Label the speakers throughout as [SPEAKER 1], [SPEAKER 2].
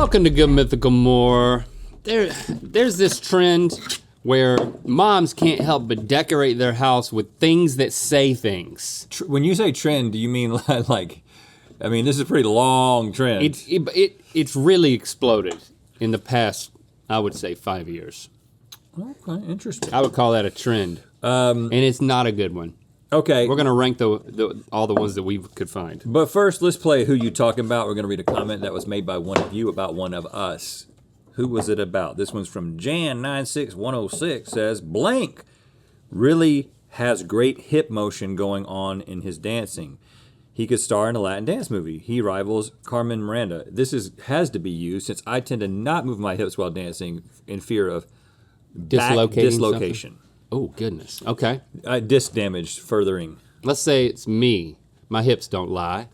[SPEAKER 1] Welcome to Good Mythical More. There's this trend where moms can't help but decorate their house with things that say things.
[SPEAKER 2] When you say trend, do you mean like, I mean, this is a pretty long trend.
[SPEAKER 1] It's really exploded in the past, I would say, 5 years.
[SPEAKER 2] Okay, interesting.
[SPEAKER 1] I would call that a trend, and it's not a good one.
[SPEAKER 2] Okay.
[SPEAKER 1] We're gonna rank all the ones that we could find.
[SPEAKER 2] But first, let's play Who You Talking About. We're gonna read a comment that was made by one of you about one of us. Who was it about? This one's from Jan96106, says, blank really has great hip motion going on in his dancing. He could star in a Latin dance movie. He rivals Carmen Miranda. This has to be used since I tend to not move my hips while dancing in fear of dislocation.
[SPEAKER 1] Oh, goodness. Okay.
[SPEAKER 2] Disc damage furthering.
[SPEAKER 1] Let's say it's me. My hips don't lie.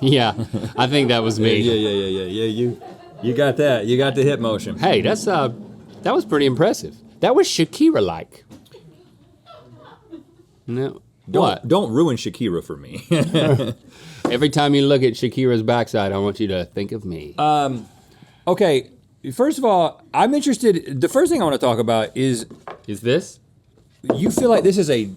[SPEAKER 1] Yeah, I think that was me.
[SPEAKER 2] Yeah. You got that. You got the hip motion.
[SPEAKER 1] Hey, that was pretty impressive. That was Shakira-like. No.
[SPEAKER 2] Don't ruin Shakira for me.
[SPEAKER 1] Every time you look at Shakira's backside, I want you to think of me.
[SPEAKER 2] Okay, first of all, I'm interested. The first thing I want to talk about is
[SPEAKER 1] this?
[SPEAKER 2] You feel like this is a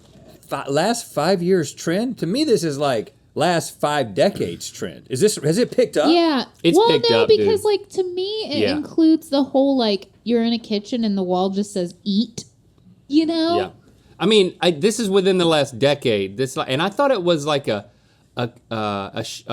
[SPEAKER 2] last 5 years trend? To me, this is like last 5 decades trend. Has it picked up?
[SPEAKER 3] Yeah.
[SPEAKER 1] It's picked up,
[SPEAKER 3] because
[SPEAKER 1] dude.
[SPEAKER 3] like to me, it includes the whole like you're in a kitchen and the wall just says eat. You know?
[SPEAKER 1] Yeah. I mean, this is within the last decade. And I thought it was like a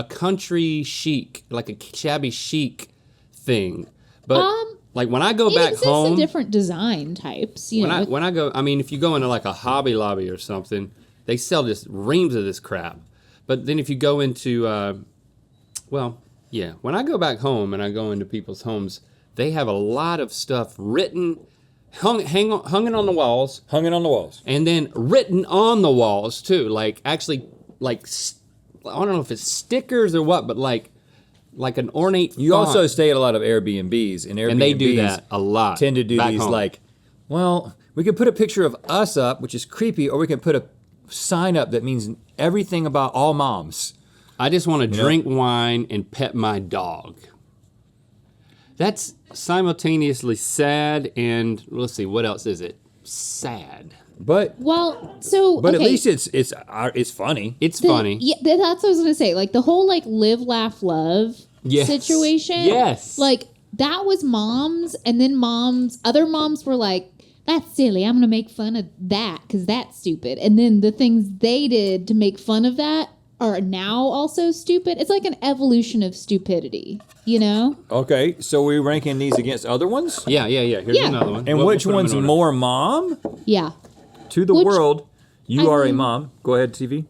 [SPEAKER 1] country chic, like a shabby chic thing. But like when I go back home,
[SPEAKER 3] in different design types.
[SPEAKER 1] When I go, I mean, if you go into like a Hobby Lobby or something, they sell just reams of this crap. But then if you go into, when I go back home and I go into people's homes, they have a lot of stuff written. Hung it on the walls.
[SPEAKER 2] Hung it on the walls.
[SPEAKER 1] And then written on the walls too. Like actually, like I don't know if it's stickers or what, but like an ornate.
[SPEAKER 2] You
[SPEAKER 1] font.
[SPEAKER 2] also stay at a lot of Airbnbs, and
[SPEAKER 1] they do that a lot.
[SPEAKER 2] Tend to do these
[SPEAKER 1] home.
[SPEAKER 2] Like, well, we could put a picture of us up, which is creepy, or we can put a sign up that means everything about all moms.
[SPEAKER 1] I just want to drink wine and pet my dog. That's simultaneously sad and, let's see, what else is it? Sad.
[SPEAKER 2] But at least it's funny.
[SPEAKER 1] It's funny.
[SPEAKER 3] Yeah, that's what I was gonna say. Like the whole like live, laugh, love situation.
[SPEAKER 1] Yes.
[SPEAKER 3] Like that was moms, and then other moms were like, "That's silly. I'm gonna make fun of that because that's stupid." And then the things they did to make fun of that are now also stupid. It's like an evolution of stupidity, you know?
[SPEAKER 2] Okay, so we're ranking these against other ones?
[SPEAKER 1] Yeah. Here's another one.
[SPEAKER 2] And which one's more mom?
[SPEAKER 3] Yeah.
[SPEAKER 2] To the world, you are a mom. Go ahead, TV.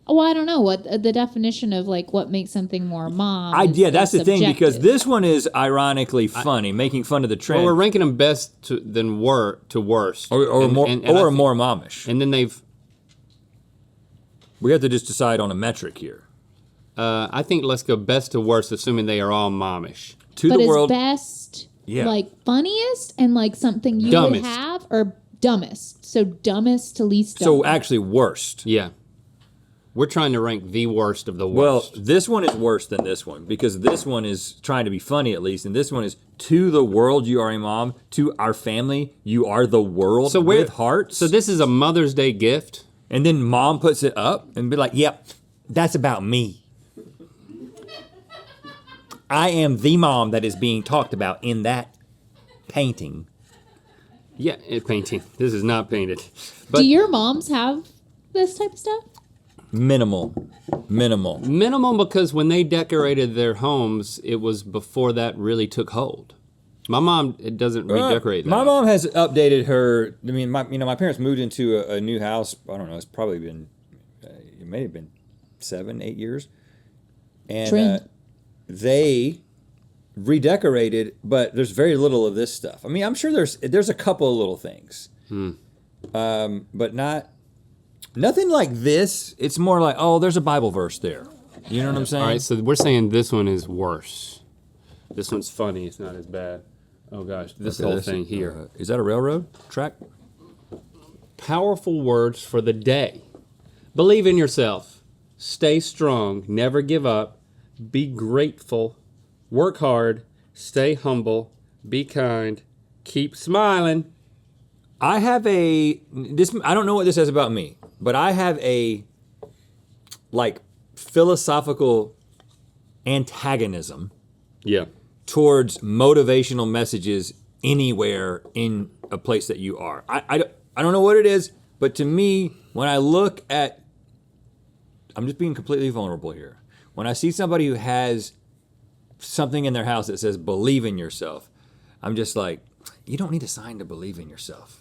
[SPEAKER 3] Oh, I don't know what the definition of like what makes something more mom.
[SPEAKER 2] That's the thing, because this one is ironically funny, making fun of the trend.
[SPEAKER 1] Well, we're ranking them best to worst,
[SPEAKER 2] or more momish.
[SPEAKER 1] And then
[SPEAKER 2] we have to just decide on a metric here.
[SPEAKER 1] I think let's go best to worst, assuming they are all momish.
[SPEAKER 3] But is best like funniest and like something you would have, or dumbest? So dumbest to least dumb.
[SPEAKER 2] So actually worst.
[SPEAKER 1] Yeah. We're trying to rank the worst of the
[SPEAKER 2] Well,
[SPEAKER 1] worst.
[SPEAKER 2] this one is worse than this one, because this one is trying to be funny at least, and this one is to the world, you are a mom. To our family, you are the world with hearts.
[SPEAKER 1] So this is a Mother's Day gift?
[SPEAKER 2] And then mom puts it up and be like, yep, that's about me. I am the mom that is being talked about in that painting.
[SPEAKER 1] Yeah, painting. This is not painted. But
[SPEAKER 3] do your moms have this type of stuff?
[SPEAKER 2] Minimal,
[SPEAKER 1] because when they decorated their homes, it was before that really took hold. My mom doesn't redecorate that.
[SPEAKER 2] My mom has updated her. I mean, my parents moved into a new house. I don't know. It's probably been, it may have been 7, 8 years, and they redecorated. But there's very little of this stuff. I mean, I'm sure there's a couple of little things, but nothing like this. It's more like, oh, there's a Bible verse there. You know what I'm saying?
[SPEAKER 1] All right, so we're saying this one is worse. This one's funny. It's not as bad. Oh, gosh. This whole thing here.
[SPEAKER 2] Is that a railroad track?
[SPEAKER 1] Powerful words for the day. Believe in yourself. Stay strong. Never give up. Be grateful. Work hard. Stay humble. Be kind. Keep smiling.
[SPEAKER 2] I have I don't know what this says about me, but I have a philosophical antagonism
[SPEAKER 1] Yeah.
[SPEAKER 2] towards motivational messages anywhere in a place that you are. I don't know what it is, but to me, when I look at, I'm just being completely vulnerable here. When I see somebody who has something in their house that says believe in yourself, I'm just like, you don't need a sign to believe in yourself.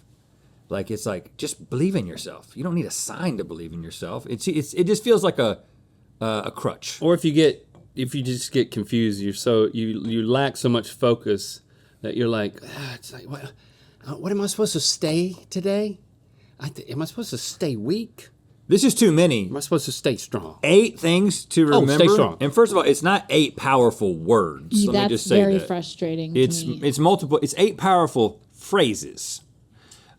[SPEAKER 2] It's like, just believe in yourself. You don't need a sign to believe in yourself. It just feels like a crutch.
[SPEAKER 1] Or if you just get confused, you lack so much focus that you're like, it's like, what am I supposed to stay today? Am I supposed to stay weak?
[SPEAKER 2] This is too many.
[SPEAKER 1] Am I supposed to stay strong?
[SPEAKER 2] 8 things to remember.
[SPEAKER 1] Stay strong.
[SPEAKER 2] And first of all, it's not 8 powerful words. Let me just say
[SPEAKER 3] very
[SPEAKER 2] that.
[SPEAKER 3] frustrating.
[SPEAKER 2] It's multiple. It's 8 powerful phrases.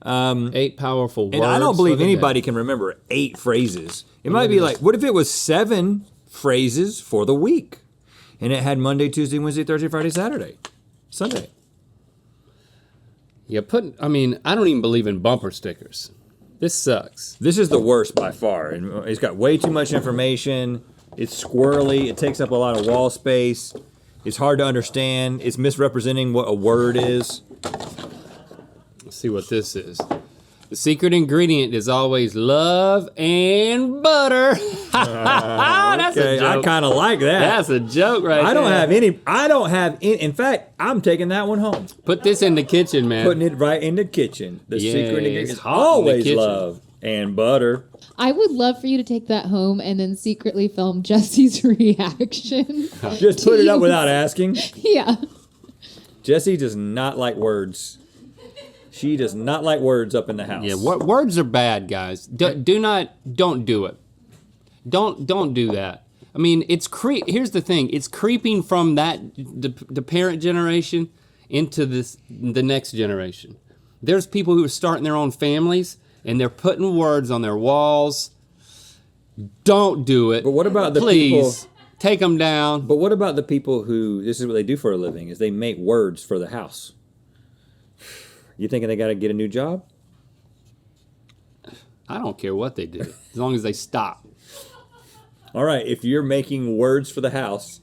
[SPEAKER 1] 8 powerful words.
[SPEAKER 2] And I don't believe anybody can remember 8 phrases. It might be like, what if it was 7 phrases for the week? And it had Monday, Tuesday, Wednesday, Thursday, Friday, Saturday, Sunday.
[SPEAKER 1] Yeah, I don't even believe in bumper stickers. This sucks.
[SPEAKER 2] This is the worst by far. And it's got way too much information. It's squirrely. It takes up a lot of wall space. It's hard to understand. It's misrepresenting what a word is.
[SPEAKER 1] Let's see what this is. The secret ingredient is always love and butter. That's a
[SPEAKER 2] Okay,
[SPEAKER 1] joke.
[SPEAKER 2] I kind of like that.
[SPEAKER 1] That's a joke right
[SPEAKER 2] I don't
[SPEAKER 1] there.
[SPEAKER 2] have any. In fact, I'm taking that one home.
[SPEAKER 1] Put this in the kitchen, man.
[SPEAKER 2] Putting it right in the kitchen. The
[SPEAKER 1] Yeah,
[SPEAKER 2] secret ingredient
[SPEAKER 1] it's
[SPEAKER 2] is
[SPEAKER 1] hot in the
[SPEAKER 2] always
[SPEAKER 1] kitchen.
[SPEAKER 2] love and butter.
[SPEAKER 3] I would love for you to take that home and then secretly film Jesse's reaction.
[SPEAKER 2] Just put it up without asking.
[SPEAKER 3] Yeah.
[SPEAKER 2] Jessie does not like words. She does not like words up in the house.
[SPEAKER 1] Yeah, words are bad, guys. Don't do it. Don't do that. I mean, here's the thing. It's creeping from the parent generation into the next generation. There's people who are starting their own families and they're putting words on their walls. Don't do it.
[SPEAKER 2] But what about the
[SPEAKER 1] Please,
[SPEAKER 2] people?
[SPEAKER 1] take them down.
[SPEAKER 2] But what about the people who, this is what they do for a living, is they make words for the house? You thinking they got to get a new job?
[SPEAKER 1] I don't care what they do, as long as they stop.
[SPEAKER 2] All right, if you're making words for the house,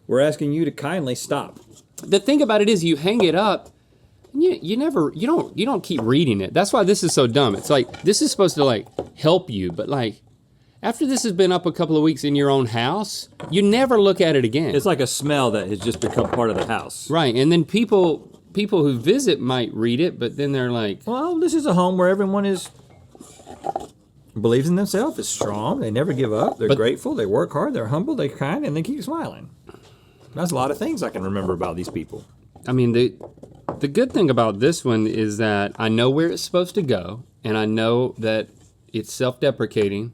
[SPEAKER 2] we're asking you to kindly stop.
[SPEAKER 1] The thing about it is, you hang it up, and you don't keep reading it. That's why this is so dumb. It's like this is supposed to help you, but after this has been up a couple of weeks in your own house, you never look at it again.
[SPEAKER 2] It's like a smell that has just become part of the house.
[SPEAKER 1] Right, and then people who visit might read it, but then they're like,
[SPEAKER 2] Well, this is a home where everyone believes in themselves, is strong, they never give up, they're grateful, they work hard, they're humble, they're kind, and they keep smiling. That's a lot of things I can remember about these people.
[SPEAKER 1] I mean, the good thing about this one is that I know where it's supposed to go, and I know that it's self-deprecating,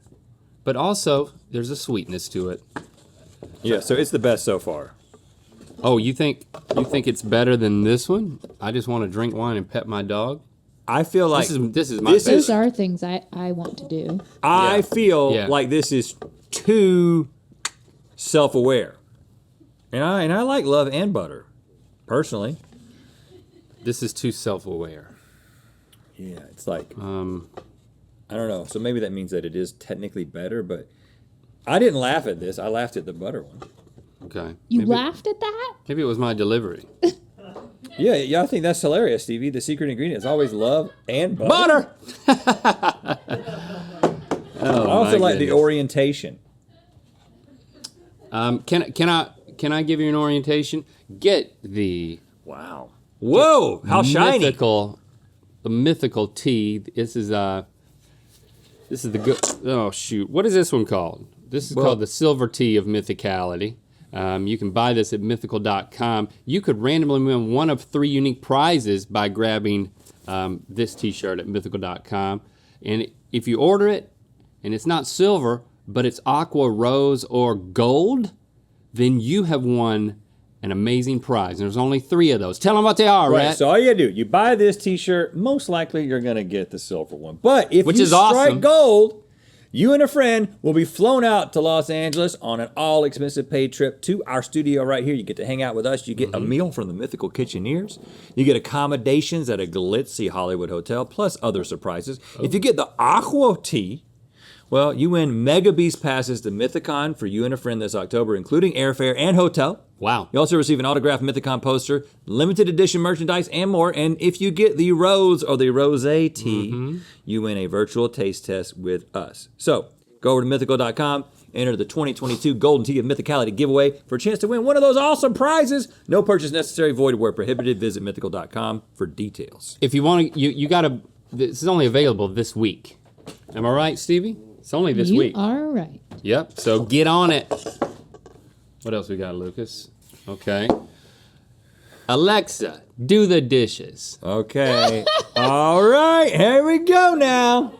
[SPEAKER 1] but also there's a sweetness to it.
[SPEAKER 2] Yeah, so it's the best so far.
[SPEAKER 1] Oh, you think it's better than this one? I just want to drink wine and pet my dog.
[SPEAKER 2] I feel like
[SPEAKER 1] This is my
[SPEAKER 2] this
[SPEAKER 1] favorite.
[SPEAKER 3] Those are things I want to do.
[SPEAKER 2] I
[SPEAKER 1] Yeah.
[SPEAKER 2] feel
[SPEAKER 1] Yeah.
[SPEAKER 2] like this is too self-aware. And I like love and butter, personally.
[SPEAKER 1] This is too self-aware.
[SPEAKER 2] Yeah, it's like I don't know. So maybe that means that it is technically better, but I didn't laugh at this. I laughed at the butter one.
[SPEAKER 1] Okay.
[SPEAKER 3] You laughed at that?
[SPEAKER 1] Maybe it was my delivery.
[SPEAKER 2] Yeah, I think that's hilarious, Stevie. The secret ingredient is always love and butter.
[SPEAKER 1] Butter.
[SPEAKER 2] I also
[SPEAKER 1] my
[SPEAKER 2] like the
[SPEAKER 1] goodness.
[SPEAKER 2] orientation.
[SPEAKER 1] Can I give you an orientation? Get the
[SPEAKER 2] Wow. Whoa! How shiny!
[SPEAKER 1] the mythical tea. This is the good. Oh shoot! What is this one called? This is called the silver tea of mythicality. You can buy this at mythical.com. You could randomly win one of 3 unique prizes by grabbing this T-shirt at mythical.com. And if you order it, and it's not silver, but it's aqua, rose, or gold, then you have won an amazing prize. And there's only 3 of those. Tell them what they are,
[SPEAKER 2] Right,
[SPEAKER 1] Rat.
[SPEAKER 2] so all you gotta do, you buy this T-shirt, most likely you're gonna get the silver one. But if
[SPEAKER 1] Which
[SPEAKER 2] you
[SPEAKER 1] is
[SPEAKER 2] strike
[SPEAKER 1] awesome.
[SPEAKER 2] gold, you and a friend will be flown out to Los Angeles on an all-expensive paid trip to our studio right here. You get to hang out with us. You get a meal from the Mythical Kitcheneers. You get accommodations at a glitzy Hollywood hotel, plus other surprises. If you get the Aqua Tea, well, you win Mega Beast passes to Mythicon for you and a friend this October, including airfare and hotel.
[SPEAKER 1] Wow.
[SPEAKER 2] You also receive an autographed Mythicon poster, limited edition merchandise, and more. And if you get the Rose or the Rosé tea, you win a virtual taste test with us. So go over to mythical.com, enter the 2022 Golden Tea of Mythicality giveaway for a chance to win one of those awesome prizes. No purchase necessary, void where prohibited. Visit mythical.com for details.
[SPEAKER 1] If you want to, you got to, this is only available this week. Am I right, Stevie? It's only this week.
[SPEAKER 3] You are right.
[SPEAKER 1] Yep, so get on it. What else we got, Lucas? Okay. Alexa, do the dishes.
[SPEAKER 2] Okay. All right, here we go now.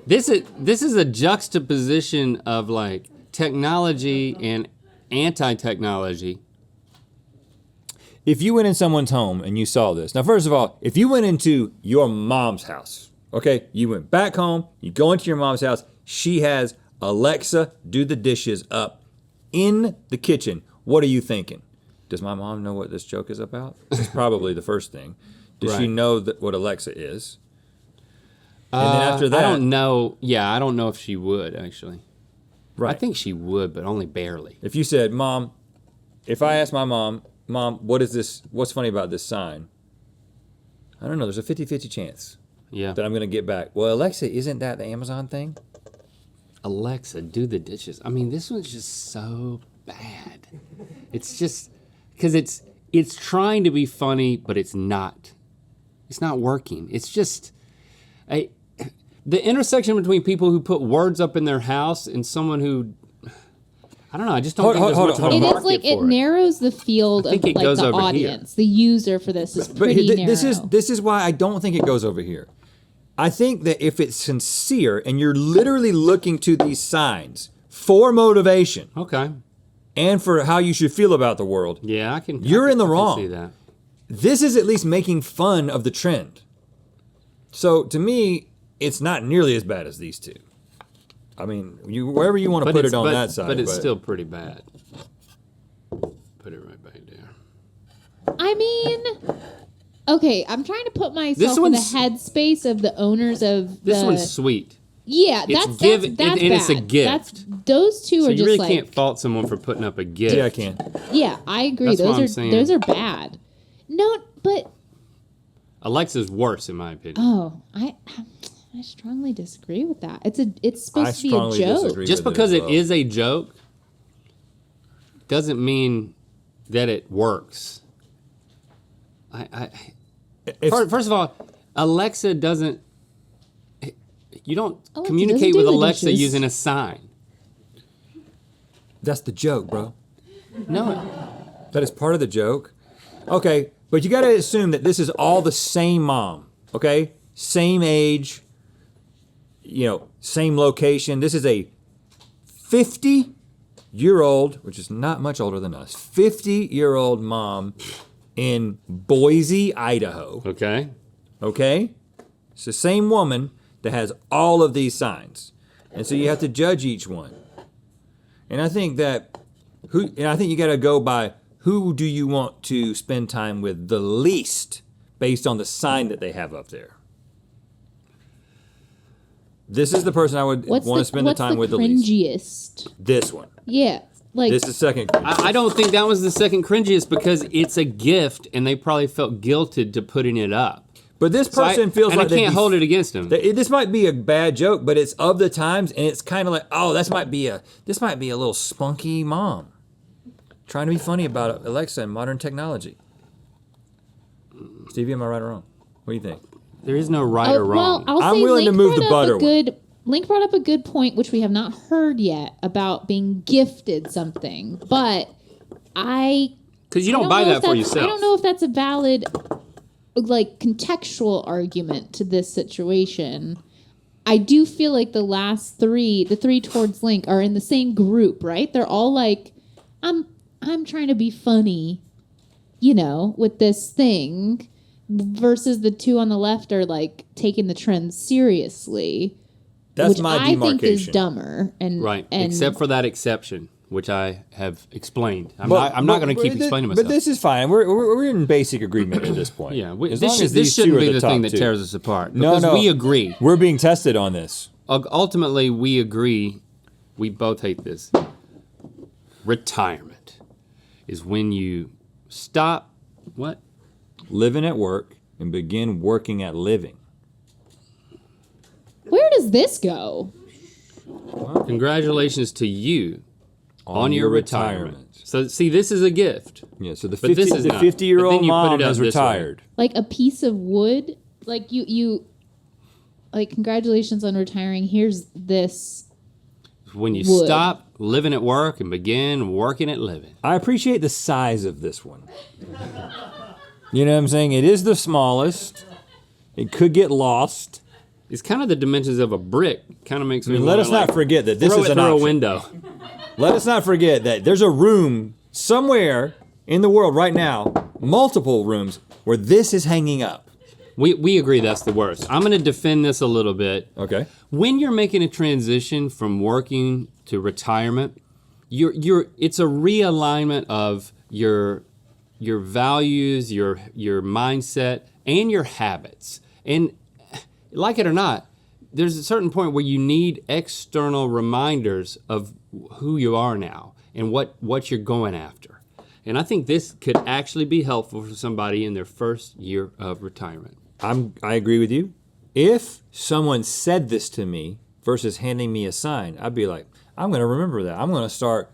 [SPEAKER 1] This is a juxtaposition of like technology and anti-technology.
[SPEAKER 2] If you went in someone's home and you saw this, now first of all, if you went into your mom's house, okay, you went back home, you go into your mom's house, she has Alexa do the dishes up in the kitchen. What are you thinking? Does my mom know what this joke is about? That's probably the first thing. Does she know what Alexa is? And then after that,
[SPEAKER 1] I don't know. Yeah, I don't know if she would actually.
[SPEAKER 2] Right.
[SPEAKER 1] I think she would, but only barely.
[SPEAKER 2] If you said, Mom, if I asked my mom, what is this? What's funny about this sign? I don't know. There's a 50-50 chance
[SPEAKER 1] Yeah.
[SPEAKER 2] that I'm going to get back. Well, Alexa, isn't that the Amazon thing?
[SPEAKER 1] Alexa, do the dishes. I mean, this one's just so bad. It's just because it's trying to be funny, but it's not. It's not working. It's just the intersection between people who put words up in their house and someone who, I don't know. I just don't think there's much of a
[SPEAKER 3] It
[SPEAKER 1] market
[SPEAKER 3] is like it
[SPEAKER 1] for it.
[SPEAKER 3] narrows the field of
[SPEAKER 1] think it
[SPEAKER 3] like
[SPEAKER 1] goes
[SPEAKER 3] the
[SPEAKER 1] over here.
[SPEAKER 3] audience. The user for this is pretty narrow.
[SPEAKER 2] This is why I don't think it goes over here. I think that if it's sincere and you're literally looking to these signs for motivation
[SPEAKER 1] Okay.
[SPEAKER 2] and for how you should feel about the world,
[SPEAKER 1] Yeah, I can.
[SPEAKER 2] You're in the
[SPEAKER 1] I can
[SPEAKER 2] wrong.
[SPEAKER 1] See that.
[SPEAKER 2] this is at least making fun of the trend. So to me, it's not nearly as bad as these two. I mean, wherever you want to put it on that side.
[SPEAKER 1] But it's still pretty bad. Put it right back there.
[SPEAKER 3] I mean, okay, I'm trying to put myself
[SPEAKER 1] This
[SPEAKER 3] in the
[SPEAKER 1] one's-
[SPEAKER 3] headspace of the owners of the.
[SPEAKER 1] This one's sweet.
[SPEAKER 3] Yeah,
[SPEAKER 1] It's
[SPEAKER 3] that's
[SPEAKER 1] give-
[SPEAKER 3] that's
[SPEAKER 1] and
[SPEAKER 3] bad.
[SPEAKER 1] it's a gift.
[SPEAKER 3] Those two
[SPEAKER 1] So
[SPEAKER 3] are
[SPEAKER 1] you
[SPEAKER 3] just
[SPEAKER 1] really
[SPEAKER 3] like.
[SPEAKER 1] can't fault someone for putting up a gift.
[SPEAKER 2] Yeah, I can.
[SPEAKER 3] Yeah, I agree.
[SPEAKER 1] That's what I'm
[SPEAKER 3] Those
[SPEAKER 1] saying.
[SPEAKER 3] those are bad. No, but
[SPEAKER 1] Alexa's worse, in my opinion.
[SPEAKER 3] oh, I strongly disagree with that. It's supposed
[SPEAKER 2] I
[SPEAKER 3] to be a
[SPEAKER 2] strongly
[SPEAKER 3] joke.
[SPEAKER 2] disagree.
[SPEAKER 1] Just
[SPEAKER 2] with
[SPEAKER 1] because
[SPEAKER 2] as
[SPEAKER 1] it
[SPEAKER 2] well.
[SPEAKER 1] is a joke doesn't mean that it works. First of all, Alexa doesn't. You don't
[SPEAKER 3] Alexa
[SPEAKER 1] communicate
[SPEAKER 3] doesn't do
[SPEAKER 1] with
[SPEAKER 3] the
[SPEAKER 1] Alexa
[SPEAKER 3] dishes.
[SPEAKER 1] using a sign.
[SPEAKER 2] That's the joke, bro.
[SPEAKER 1] No,
[SPEAKER 2] That is part of the joke. Okay, but you got to assume that this is all the same mom, okay? Same age, same location. This is a 50-year-old, which is not much older than us, 50-year-old mom in Boise, Idaho,
[SPEAKER 1] okay.
[SPEAKER 2] okay? It's the same woman that has all of these signs. And so you have to judge each one. And I think you got to go by who do you want to spend time with the least based on the sign that they have up there. This is the person I would want to spend the time with the least.
[SPEAKER 3] cringiest?
[SPEAKER 2] This one.
[SPEAKER 3] Yeah, like
[SPEAKER 2] This is second.
[SPEAKER 1] I don't think that was the second cringiest because it's a gift and they probably felt guilted to putting it up.
[SPEAKER 2] But this
[SPEAKER 1] So
[SPEAKER 2] person feels like
[SPEAKER 1] I can't hold it against them.
[SPEAKER 2] This might be a bad joke, but it's of the times, and it's kind of like, oh, this might be a little spunky mom trying to be funny about Alexa and modern technology. Stevie, am I right or wrong? What do you think?
[SPEAKER 1] There is no right or wrong.
[SPEAKER 3] Well,
[SPEAKER 2] I'm
[SPEAKER 3] say
[SPEAKER 2] willing to
[SPEAKER 3] Link
[SPEAKER 2] move the
[SPEAKER 3] brought up
[SPEAKER 2] butter
[SPEAKER 3] Link brought up a good point, which we have not heard yet about being gifted something, but
[SPEAKER 1] Because you
[SPEAKER 3] I
[SPEAKER 1] don't buy
[SPEAKER 3] know
[SPEAKER 1] that
[SPEAKER 3] if
[SPEAKER 1] for
[SPEAKER 3] that's-
[SPEAKER 1] yourself.
[SPEAKER 3] I don't know if that's a valid, like, contextual argument to this situation. I do feel like the last three, the three towards Link, are in the same group, right? They're all like, I'm trying to be funny, with this thing, versus the two on the left are like taking the trend seriously.
[SPEAKER 2] That's
[SPEAKER 3] which
[SPEAKER 2] my
[SPEAKER 3] I think is
[SPEAKER 2] demarcation.
[SPEAKER 3] dumber. And
[SPEAKER 1] Right.
[SPEAKER 3] and
[SPEAKER 1] Except for that exception, which I have explained. I'm not going to keep explaining myself.
[SPEAKER 2] But this is fine. We're in basic agreement at this point.
[SPEAKER 1] yeah,
[SPEAKER 2] As long as
[SPEAKER 1] this
[SPEAKER 2] these two
[SPEAKER 1] shouldn't
[SPEAKER 2] are
[SPEAKER 1] be the thing
[SPEAKER 2] top
[SPEAKER 1] that
[SPEAKER 2] two.
[SPEAKER 1] tears us apart.
[SPEAKER 2] No,
[SPEAKER 1] Because
[SPEAKER 2] no.
[SPEAKER 1] we agree.
[SPEAKER 2] We're being tested on this.
[SPEAKER 1] Ultimately, we agree. We both hate this. Retirement is when you stop. What?
[SPEAKER 2] Living at work and begin working at living.
[SPEAKER 3] where does this go?
[SPEAKER 1] Congratulations to you on your retirement. So see, this is a gift.
[SPEAKER 2] Yeah, so the
[SPEAKER 1] But this is
[SPEAKER 2] the
[SPEAKER 1] not.
[SPEAKER 2] 50-year-old
[SPEAKER 1] But then you put
[SPEAKER 2] mom
[SPEAKER 1] it up
[SPEAKER 2] has
[SPEAKER 1] this way.
[SPEAKER 2] retired.
[SPEAKER 3] Like a piece of wood? Like you like congratulations on retiring. Here's this.
[SPEAKER 1] When you
[SPEAKER 3] Wood.
[SPEAKER 1] stop living at work and begin working at living.
[SPEAKER 2] I appreciate the size of this one. You know what I'm saying? It is the smallest. It could get lost.
[SPEAKER 1] It's kind of the dimensions of a brick. Kind of makes me.
[SPEAKER 2] Let us not forget that this
[SPEAKER 1] throw
[SPEAKER 2] is
[SPEAKER 1] it
[SPEAKER 2] an
[SPEAKER 1] through a
[SPEAKER 2] option.
[SPEAKER 1] window.
[SPEAKER 2] Let us not forget that there's a room somewhere in the world right now, multiple rooms, where this is hanging up.
[SPEAKER 1] We agree that's the worst. I'm going to defend this a little bit.
[SPEAKER 2] Okay.
[SPEAKER 1] When you're making a transition from working to retirement, it's a realignment of your values, your mindset, and your habits. And like it or not, there's a certain point where you need external reminders of who you are now and what you're going after. And I think this could actually be helpful for somebody in their first year of retirement.
[SPEAKER 2] I agree with you. If someone said this to me versus handing me a sign, I'd be like, I'm going to remember that. I'm going to start.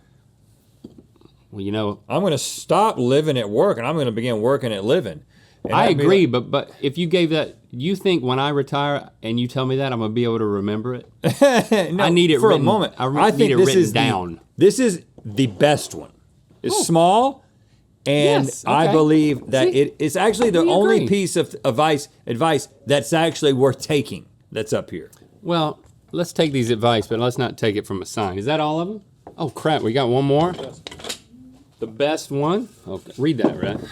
[SPEAKER 1] Well, you know,
[SPEAKER 2] I'm going to stop living at work and I'm going to begin working at living. And
[SPEAKER 1] I
[SPEAKER 2] I'd be
[SPEAKER 1] agree,
[SPEAKER 2] like-
[SPEAKER 1] but if you gave that, you think when I retire and you tell me that, I'm going to be able to remember it?
[SPEAKER 2] No,
[SPEAKER 1] I need it
[SPEAKER 2] for
[SPEAKER 1] written-
[SPEAKER 2] a moment.
[SPEAKER 1] I
[SPEAKER 2] think
[SPEAKER 1] need it
[SPEAKER 2] this
[SPEAKER 1] written
[SPEAKER 2] is
[SPEAKER 1] down.
[SPEAKER 2] This is the best one. It's small, and
[SPEAKER 1] Yes,
[SPEAKER 2] I
[SPEAKER 1] okay.
[SPEAKER 2] believe that
[SPEAKER 1] See,
[SPEAKER 2] it's actually the
[SPEAKER 1] we
[SPEAKER 2] only
[SPEAKER 1] agree.
[SPEAKER 2] piece of advice that's actually worth taking. That's up here.
[SPEAKER 1] Well, let's take these advice, but let's not take it from a sign. Is that all of them? Oh, crap. We got one more? The best one? Okay. Read that, Red.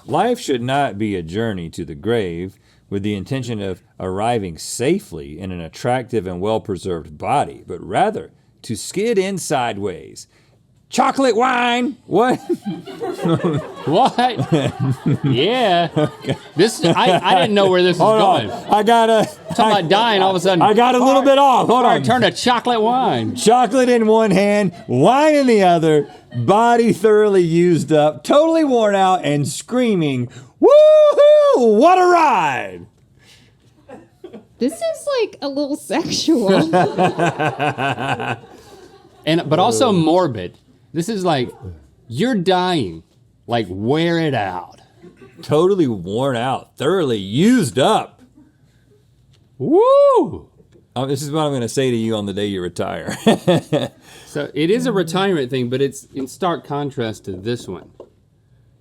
[SPEAKER 2] Life should not be a journey to the grave with the intention of arriving safely in an attractive and well-preserved body, but rather to skid in sideways. Chocolate wine. What?
[SPEAKER 1] What? Yeah. This I didn't know where this was
[SPEAKER 2] Hold
[SPEAKER 1] going.
[SPEAKER 2] on. I got
[SPEAKER 1] Talking about dying, all of a sudden.
[SPEAKER 2] I got a little bit off. Hold on.
[SPEAKER 1] Turn to chocolate wine.
[SPEAKER 2] Chocolate in one hand, wine in the other, body thoroughly used up, totally worn out, and screaming, "Woohoo! What a ride!"
[SPEAKER 3] This is like a little sexual.
[SPEAKER 1] But also morbid. This is like, you're dying. Like, wear it out.
[SPEAKER 2] Totally worn out, thoroughly used up.
[SPEAKER 1] Woo!
[SPEAKER 2] This is what I'm going to say to you on the day you retire.
[SPEAKER 1] So it is a retirement thing, but it's in stark contrast to this one.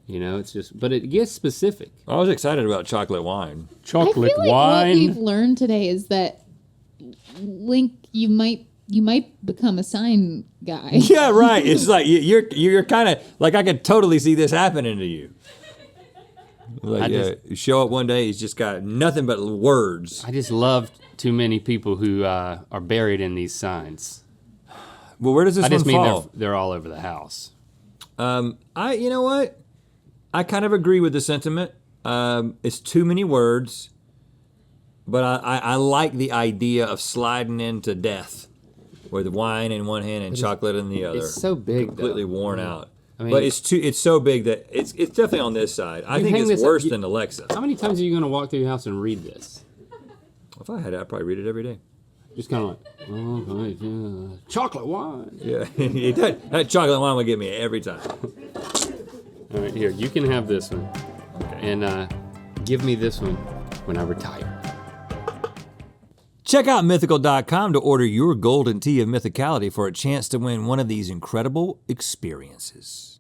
[SPEAKER 1] You know, it's just, but it gets specific.
[SPEAKER 2] I was excited about chocolate wine.
[SPEAKER 3] I feel
[SPEAKER 1] Chocolate
[SPEAKER 3] like what we've learned today is that Link, you might become a sign guy.
[SPEAKER 2] Yeah, right. It's like you're kind of like, I could totally see this happening to you. Like, you show up one day, he's just got nothing but words.
[SPEAKER 1] I just love too many people who are buried in these signs.
[SPEAKER 2] Well, where does this
[SPEAKER 1] I just
[SPEAKER 2] one
[SPEAKER 1] mean
[SPEAKER 2] fall?
[SPEAKER 1] they're all over the house.
[SPEAKER 2] You know what? I kind of agree with the sentiment. It's too many words, but I like the idea of sliding into death with wine in one hand and chocolate in the other.
[SPEAKER 1] It's so big,
[SPEAKER 2] completely
[SPEAKER 1] though.
[SPEAKER 2] worn out.
[SPEAKER 1] I mean,
[SPEAKER 2] but it's so big that it's definitely on this side. I think
[SPEAKER 1] hang
[SPEAKER 2] it's
[SPEAKER 1] this up-
[SPEAKER 2] worse
[SPEAKER 1] you-
[SPEAKER 2] than Alexa.
[SPEAKER 1] How many times are you going to walk through your house and read this?
[SPEAKER 2] If I had it, I'd probably read it every day.
[SPEAKER 1] Just kind of like, oh, yeah. Chocolate wine.
[SPEAKER 2] Yeah, that chocolate wine would get me every time.
[SPEAKER 1] All right, here, you can have this one.
[SPEAKER 2] Okay.
[SPEAKER 1] And give me this one when I retire.
[SPEAKER 2] Check out mythical.com to order your golden tea of mythicality for a chance to win one of these incredible experiences.